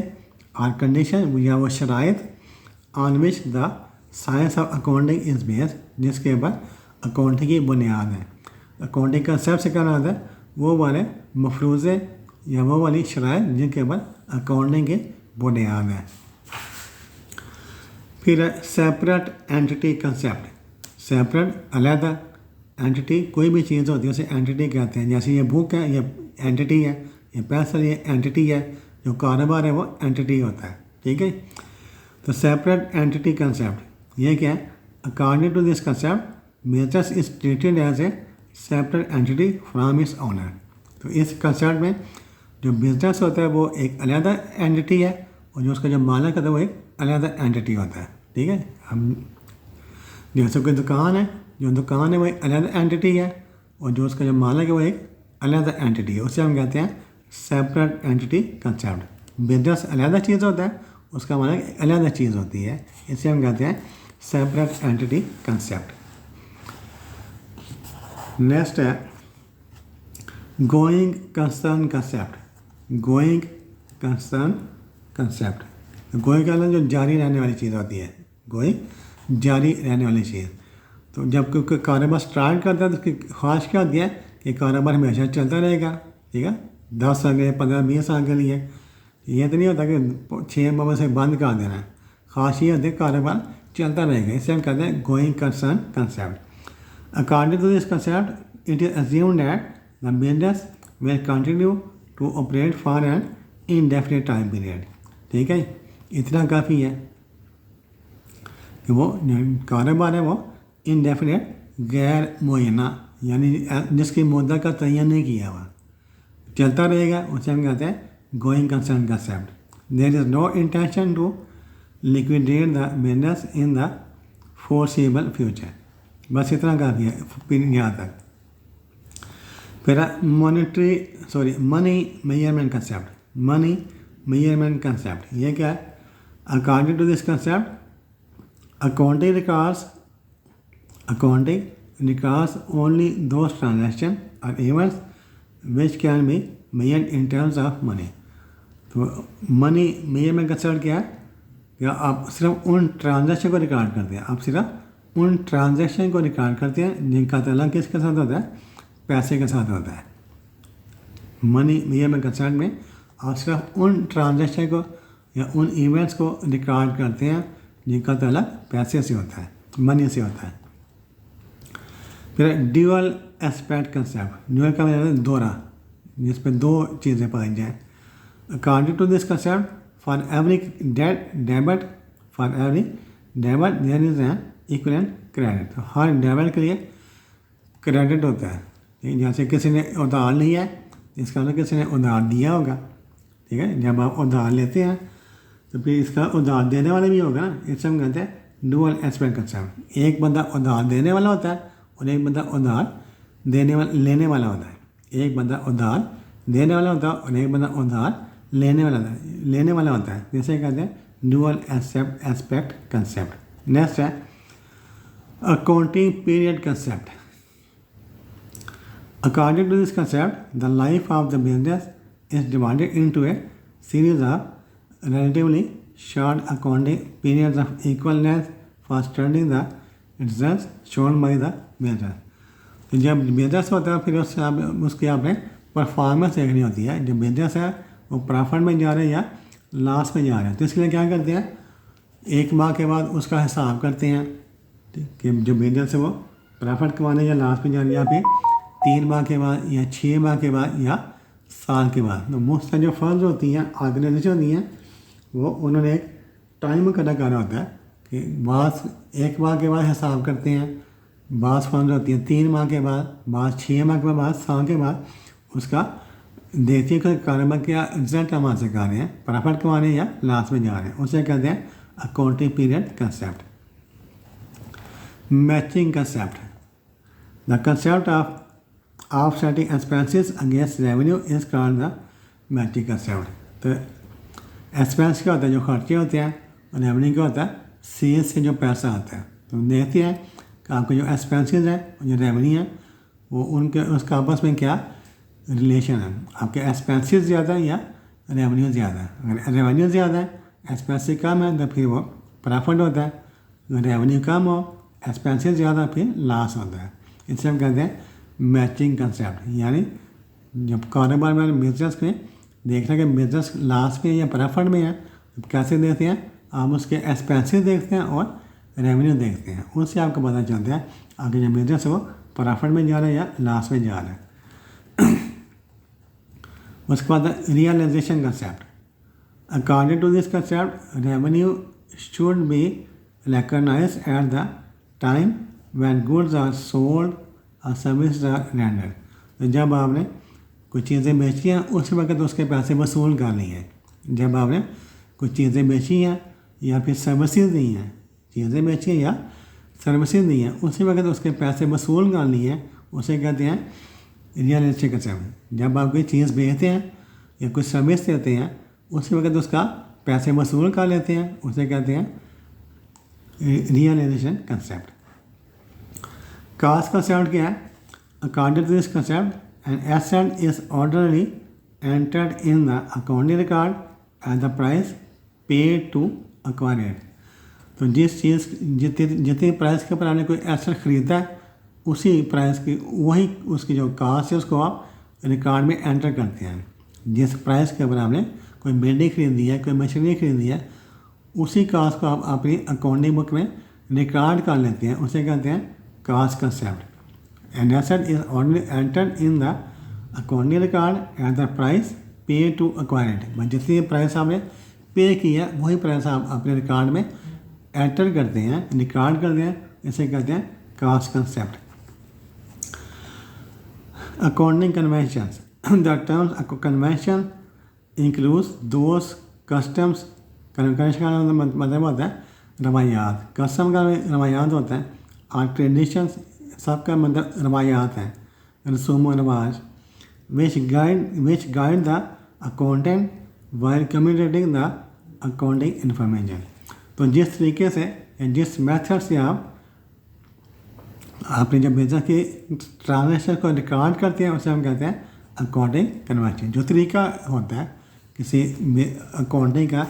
और कंडीशन या वो शराइत on which the science of accounting is based, जिसके ऊपर अकाउंटिंग की बुनियाद है। अकाउंटिंग कंसेप्ट से क्या नाम है? वो वाले मफरूज़े या वो वाली शराइत जिनके ऊपर अकाउंटिंग की बुनियाद है। फिर सेपरेट एंटिटी कंसेप्ट। सेपरेट अलग एंटिटी, कोई भी चीज़ होती है उसे एंटिटी कहते हैं। जैसे ये बुक है, ये एंटिटी है, ये पैसा, ये एंटिटी है, जो कारोबार है वो एंटिटी होता है। ठीक है। तो सेपरेट एंटिटी कंसेप्ट ये क्या है? According to this concept business is treated as a separate entity from its owner. तो इस कंसेप्ट में जो बिजनेस होता है वो एक अलग एंटिटी है और जो उसका जो मालिक होता है वो एक अलग एंटिटी होता है। ठीक है। हम जैसे कोई दुकान है, जो दुकान है वो एक अलग एंटिटी है और जो उसका जो मालिक है वो एक अलग एंटिटी है, उसे हम कहते हैं सेपरेट एंटिटी कंसेप्ट। बिजनेस अलग चीज़ होता है, उसका मालिक अलग चीज़ होती है, इसे हम कहते हैं सेपरेट एंटिटी कंसेप्ट। नेक्स्ट है going concern concept. Going concern concept. Going का जो जारी रहने वाली चीज़ होती है, गोइंग जारी रहने वाली चीज़। तो जब कोई कारोबार स्टार्ट करता है तो उसकी ख्वाहिश क्या होती है कि कारोबार हमेशा चलता रहेगा। ठीक है। 10 साल के, 15-20 साल के लिए। ये तो नहीं होता कि 6 महीने से बंद कर देना है। ख्वाहिश ये होती है कारोबार चलता रहेगा, इसे हम कहते हैं going concern concept. According to this concept it is assumed that the business will continue to operate for an indefinite time period. ठीक है। इतना काफ़ी है कि वो कारोबार है वो इनडेफिनेट, गैर मुय्यना, यानी जिसकी मुद्दा का तयन नहीं किया हुआ, चलता रहेगा, उसे हम कहते हैं going concern concept. There is no intention to liquidate the business in the foreseeable future. बस इतना काफ़ी है यहाँ तक। फिर money measurement concept. Money measurement concept ये क्या है? According to this concept accounting records only those transactions or events which can be measured in terms of money। तो मनी मेजरमेंट कंसेप्ट क्या है? क्या आप सिर्फ उन ट्रांजैक्शन को रिकॉर्ड करते हैं, आप सिर्फ उन ट्रांजैक्शन को रिकॉर्ड करते हैं जिनका ताल्लुक किसके साथ होता है? पैसे के साथ होता है। मनी मेजरमेंट कंसेप्ट में आप सिर्फ उन ट्रांजैक्शन को या उन इवेंट्स को रिकॉर्ड करते हैं जिनका ताल्लुक पैसे से होता है, मनी से होता है। फिर ड्यूअल एस्पेक्ट कंसेप्ट। ड्यूअल का मतलब है दोहरा, जिस पर दो चीज़ें पाई जाएँ। According to this concept for every debit there is an equivalent credit. तो हर डेबिट के लिए क्रेडिट होता है। जैसे किसी ने उधार लिया है, इसका मतलब किसी ने उधार दिया होगा, ठीक है। जब आप उधार लेते हैं तो फिर इसका उधार देने वाला भी होगा ना, इससे हम कहते हैं डुअल एस्पेक्ट कंसेप्ट। एक बंदा उधार देने वाला होता है और एक बंदा उधार लेने वाला होता है। एक बंदा उधार देने वाला होता है और एक बंदा उधार लेने वाला होता है। जैसे कहते हैं डुअल एस्पेक्ट कंसेप्ट। नेक्स्ट है accounting period concept. According to this concept, the life of the business is divided into a series of relatively short accounting periods of equal length for studying the results shown by the business। तो जब business होता है फिर उसकी आपने performance देखनी होती है। जब बिजनेस है वो प्रॉफिट में जा रहे हैं या लॉस में जा रहे हैं, तो इसके लिए क्या करते हैं? एक माह के बाद उसका हिसाब करते हैं कि जो बिजनेस है वो प्रॉफिट कमाने या लॉस में जा रही है, या फिर 3 माह के बाद या 6 माह के बाद या साल के बाद। तो मुख्तलिफ जो फर्म्स होती हैं, ऑर्गेनाइजेशन होती हैं, वो उन्होंने एक टाइम कदा करा होता है कि बास 1 माह के बाद हिसाब करते हैं, बास फर्म्स होती हैं 3 माह के बाद, बास 6 माह के बाद, साल के बाद उसका देखिए कि कारोबार क्या रिजल्ट हम हासिल कर रहे हैं, प्रॉफिट कमा रहे हैं या लॉस में जा रहे हैं, उसे कहते हैं accounting period concept. Matching concept. The concept of offsetting expenses against revenue is called the matching concept। तो एक्सपेंस क्या होता है? जो खर्चे होते हैं, और रेवेन्यू क्या होता है? सेल्स से जो पैसा आता है। तो देखते हैं कि आपके जो एक्सपेंसेस हैं और जो रेवेन्यू है वो उनके उसका आपस में क्या रिलेशन है। आपके एक्सपेंसेस ज़्यादा है या रेवेन्यू ज़्यादा है? अगर रेवेन्यू ज़्यादा है, एक्सपेंसिव कम है, तो फिर वो प्रॉफिट होता है। अगर रेवेन्यू कम हो, एक्सपेंसिव ज़्यादा, फिर लॉस होता है। इससे हम कहते हैं मैचिंग कंसेप्ट। यानी जब कारोबार में बिजनेस में देखना कि बिजनेस लॉस में या प्रॉफिट में है, तो कैसे देखते हैं? आप उसके एक्सपेंसेस देखते हैं और रेवेन्यू देखते हैं, उससे आपको पता चलता है आगे जो बिजनेस है वो प्रॉफिट में जा रहा है या लॉस में जा रहा है। उसके बाद realisation concept. According to this concept revenue should be recognised at the time when goods are sold और सर्विस आर रेंडर्ड। तो जब आपने कुछ चीज़ें बेची हैं उस वक्त उसके पैसे वसूल कर लिए हैं। जब आपने कुछ चीज़ें बेची हैं या फिर सर्विसेज दी हैं, चीज़ें बेची हैं या सर्विसेज दी हैं, उसी वक्त उसके पैसे वसूल कर लिए हैं, उसे कहते हैं रियलाइजेशन कंसेप्ट। जब आप कोई चीज़ बेचते हैं या कुछ सर्विस देते हैं, उसी वक्त उसका पैसे वसूल कर लेते हैं, उसे कहते हैं रियलाइजेशन कंसेप्ट। कॉस्ट कंसेप्ट क्या है? According to this concept an asset is orderly entered in the accounting record at the price paid to acquire it. तो जिस चीज़ जितनी प्राइस के ऊपर आपने कोई एसेट खरीदा है, उसी प्राइस की वही उसकी जो कास्ट है उसको आप रिकॉर्ड में एंटर करते हैं। जिस प्राइस के ऊपर आपने कोई बिल्डिंग खरीदी है, कोई मशीनरी खरीदी है, उसी कास्ट को आप अपनी अकाउंटिंग बुक में रिकॉर्ड कर लेते हैं, उसे कहते हैं cost concept। An asset is only entered in the accounting record at the price paid to acquire it। जितनी प्राइस आपने पे की है वही प्राइस आप अपने रिकॉर्ड में एंटर करते हैं, रिकॉर्ड करते हैं, इसे कहते हैं cost concept. Accounting conventions. The terms convention includes those customs. Convention का मतलब होता है रवायात, कस्टम का रवायात होता है, और ट्रेडिशंस सबका मतलब रवायात है, रसूम व रवाज, which guide the accountant while communicating the accounting information. तो जिस तरीके से या जिस मेथड से आपने जब बिजनेस की ट्रांजेक्शन को रिकॉर्ड करते हैं उसे हम कहते हैं अकाउंटिंग कन्वेंशन। जो तरीका होता है किसी अकाउंटिंग का,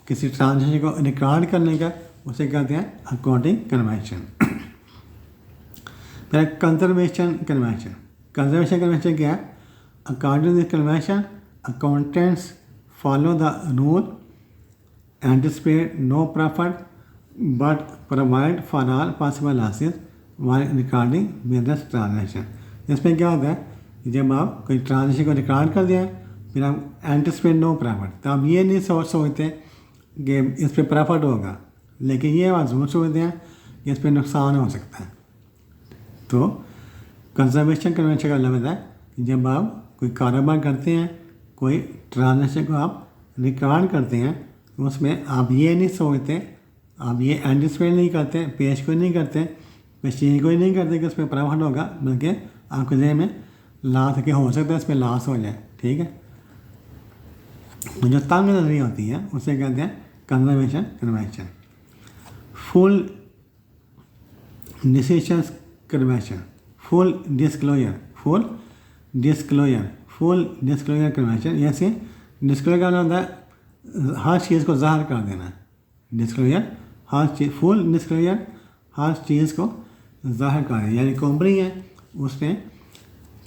किसी ट्रांजेक्शन को रिकॉर्ड करने का, उसे कहते हैं अकाउंटिंग कन्वेंशन। फिर कंजर्वेशन कन्वेंशन। कंजर्वेशन कन्वेंशन क्या है? According to this convention accountants follow the rule, anticipate no profit but provide for all possible losses while recording business transaction। इसमें क्या होता है, जब आप कोई ट्रांजेक्शन को रिकॉर्ड कर दिया फिर आप एंटिसिपेट नो प्रॉफिट, तो आप ये नहीं सोचते कि इस पर प्रॉफिट होगा, लेकिन ये आप जरूर सोचते हैं कि इस पर नुकसान हो सकता है। तो कंजर्वेशन कन्वेंशन का मतलब है कि जब आप कोई कारोबार करते हैं, कोई ट्रांजेक्शन को आप रिकॉर्ड करते हैं, उसमें आप ये नहीं सोचते, आप ये एंटिसिपेट नहीं करते, पेश को नहीं करते, पेश को नहीं करते कि उसमें प्रॉफिट होगा, बल्कि आपके जहन में लॉस के हो सकता है इसमें लॉस हो जाए। ठीक है, जो तंग नजरी होती है उसे कहते हैं conservation convention. Full decision convention, full disclosure convention. जैसे डिस्क्लोजर का होता है हर चीज़ को ज़ाहिर कर देना, डिस्क्लोजर हर चीज़, फुल डिस्क्लोजर हर चीज़ को ज़ाहिर कर देना। यानी कंपनी है, उसने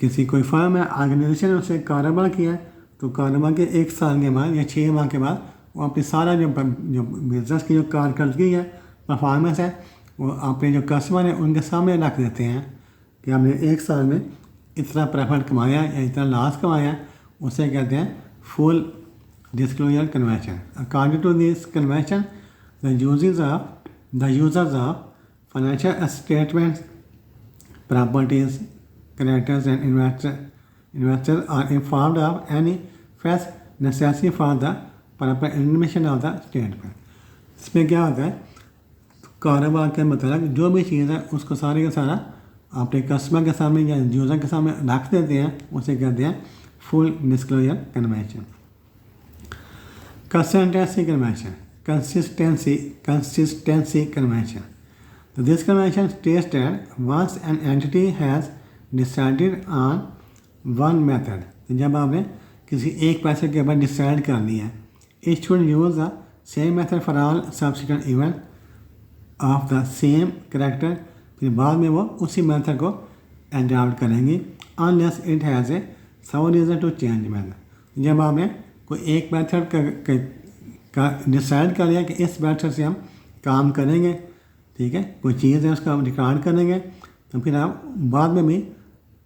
किसी कोई फर्म है, ऑर्गेनाइजेशन है, उसने कारोबार किया, तो कारोबार के 1 साल के बाद या 6 माह के बाद वो अपनी सारा जो बिजनेस की जो कारकर्दगी है, परफॉर्मेंस है, वो अपने जो कस्टमर हैं उनके सामने रख देते हैं कि हमने 1 साल में इतना प्रॉफिट कमाया या इतना लॉस कमाया। उसे कहते हैं full disclosure convention. According to this convention the users of financial statements, properties, creditors and investors are informed of any fresh necessity for the proper information of the statement। इसमें क्या होता है, कारोबार के मतलब जो भी चीज़ है उसको सारे का सारा अपने कस्टमर के सामने या यूज़र के सामने रख देते हैं, उसे कहते हैं full disclosure convention. Consistency convention. तो this convention states that once an entity has decided on one method, जब आपने किसी एक पैसे के ऊपर डिसाइड कर लिया, it should use the same method for all subsequent event of the same character. फिर बाद में वो उसी मेथड को एडॉप्ट करेंगे unless it has a some reason to change method. जब आपने कोई एक मेथड का डिसाइड कर लिया कि इस मेथड से हम काम करेंगे, ठीक है, कोई चीज़ है उसका हम रिकॉर्ड करेंगे, तो फिर आप बाद में भी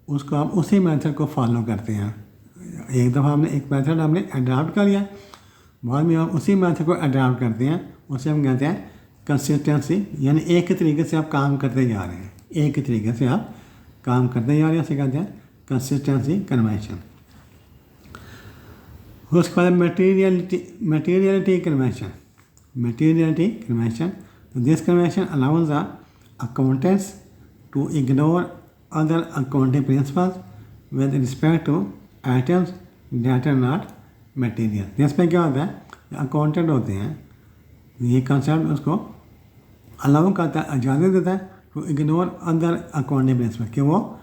उसको आप उसी मेथड को फॉलो करते हैं। एक दफ़ा हमने एक मेथड हमने अडॉप्ट कर लिया, बाद में हम उसी मेथड को अडॉप्ट करते हैं, उसे हम कहते हैं कंसिस्टेंसी। यानी एक ही तरीके से आप काम करते जा रहे हैं, एक ही तरीके से आप काम करते जा रहे हैं, उसे कहते हैं कंसिस्टेंसी कन्वेंशन। उसके बाद materiality convention. This convention allows the accountants to ignore other accounting principles with respect to items that are not material। इसमें क्या होता है, अकाउंटेंट होते हैं, ये कंसेप्ट उसको अलाउ करता है, इजाज़त देता है to ignore other accounting principle, कि वो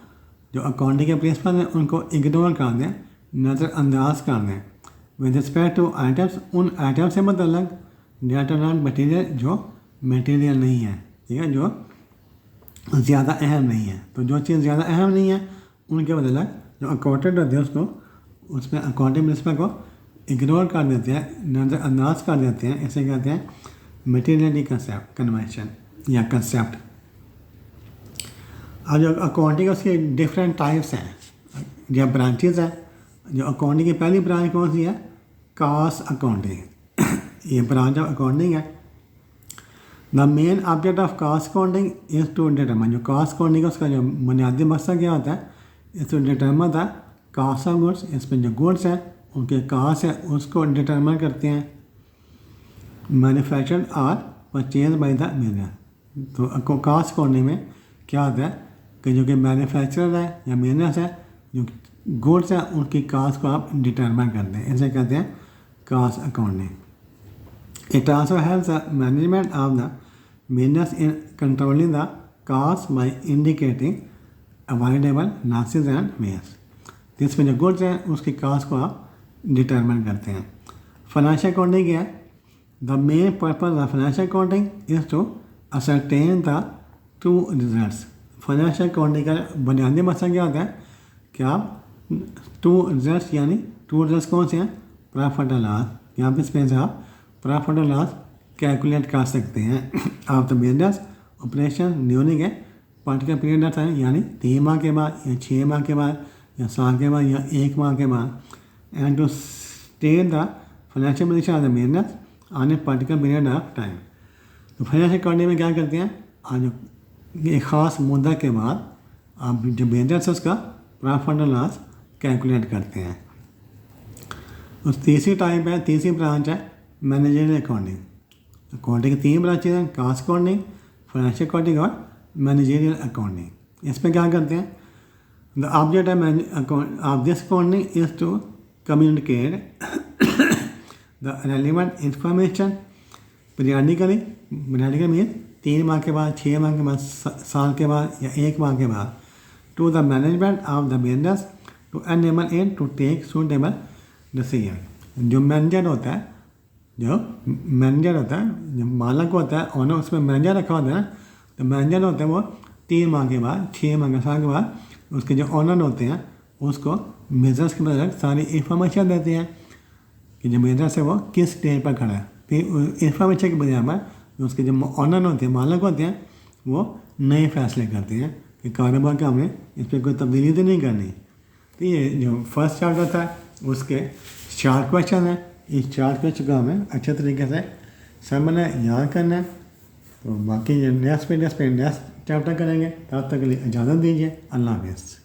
जो अकाउंटिंग के प्रिंसिपल हैं उनको इग्नोर कर दें, नज़रअंदाज कर दें विद रिस्पेक्ट टू आइटम्स, उन आइटम से मतलब डेट आर नॉट मटीरियल, जो मटीरियल नहीं है, ठीक है, जो ज़्यादा अहम नहीं है। तो जो चीज़ ज़्यादा अहम नहीं है उनके बदले जो अकाउंटेंट होते हैं उसको, उसमें अकाउंटिंग प्रिंसिपल को इग्नोर कर देते हैं, नज़रअंदाज कर देते हैं, इसे कहते हैं मटीरियलिटी कंसेप्ट कन्वेंशन या कंसेप्ट। अब जो अकाउंटिंग उसके डिफरेंट टाइप्स हैं या ब्रांचेस हैं। जो अकाउंटिंग की पहली ब्रांच कौन सी है, कॉस्ट अकाउंटिंग। ये ब्रांच ऑफ अकाउंटिंग है। The main object of cost accounting is to determine, जो कॉस्ट अकाउंटिंग है उसका जो बुनियादी मकसद क्या होता है, is to determine the cost of goods. इसमें जो गुड्स हैं उनके कॉस्ट है उसको डिटरमाइन करते हैं, मैन्युफैक्चर्ड और परचेज बाय द मेनर। तो कास्ट अकाउंटिंग में क्या होता है कि जो कि मैन्युफैक्चरर है या मेनर्स है, जो गुड्स हैं उनकी कास्ट को आप डिटरमाइन करते हैं, इसे कहते हैं cost accounting. It also helps the management of the manners in controlling the cost by indicating avoidable losses and waste. तो इसमें जो गुड्स हैं उसकी कास्ट को आप डिटरमाइन करते हैं। फाइनेंशियल अकाउंटिंग क्या है? The main purpose of financial accounting is to ascertain the true results. Financial accounting का बुनियादी मकसद क्या होता है कि आप ट्रू रिजल्ट्स, यानी ट्रू रिजल्ट्स कौन से हैं? प्रॉफिट और लॉस। यहाँ पे इसमें से आप प्रॉफिट और लॉस कैलकुलेट कर सकते हैं आप the business operation during a particular period of time, यानी 3 माह के बाद या 6 माह के बाद या साल के बाद या 1 माह के बाद, and to state the financial position of the business on a particular period of time. तो फाइनेंशियल अकाउंटिंग में क्या करते हैं? आज एक ख़ास मुद्दा के बाद आप जो बिजनेस है उसका प्रॉफिट और लॉस कैलकुलेट करते हैं। उस तीसरी टाइप है, तीसरी ब्रांच है मैनेजरियल अकाउंटिंग। अकाउंटिंग की 3 ब्रांचेज हैं, कास्ट अकाउंटिंग, फाइनेंशियल अकाउंटिंग और मैनेजरियल अकाउंटिंग। इसमें क्या करते हैं? The object of this accounting is to communicate the relevant information periodically mean 3 माह के बाद, 6 माह के बाद, साल के बाद या 1 माह के बाद, to the management of the business to enable it to take suitable decision. जो मैनेजर होता है, जो मालक होता है, ओनर, उसमें मैनेजर रखा होता है ना, तो मैनेजर होते हैं वो 3 माह के बाद, 6 माह के, साल के बाद उसके जो ओनर होते हैं उसको बिजनेस के बारे में सारी इंफॉर्मेशन देते हैं कि जो बिजनेस है वो किस स्टेज पर खड़ा है। फिर इंफॉर्मेशन के बुनियाद पर उसके जो ओनर होते हैं, मालक होते हैं, वो नए फैसले करते हैं कि कारोबार का हमें इस पर कोई तब्दीली तो नहीं करनी। तो ये जो फर्स्ट चार्ट होता है उसके 4 क्वेश्चन हैं। इस 4 क्वेश्चन को हमें अच्छे तरीके से समझना है, याद करना है। तो बाकी नेक्स्ट चैप्टर करेंगे, तब तक के लिए इजाज़त दीजिए। अल्लाह हाफ़िज़।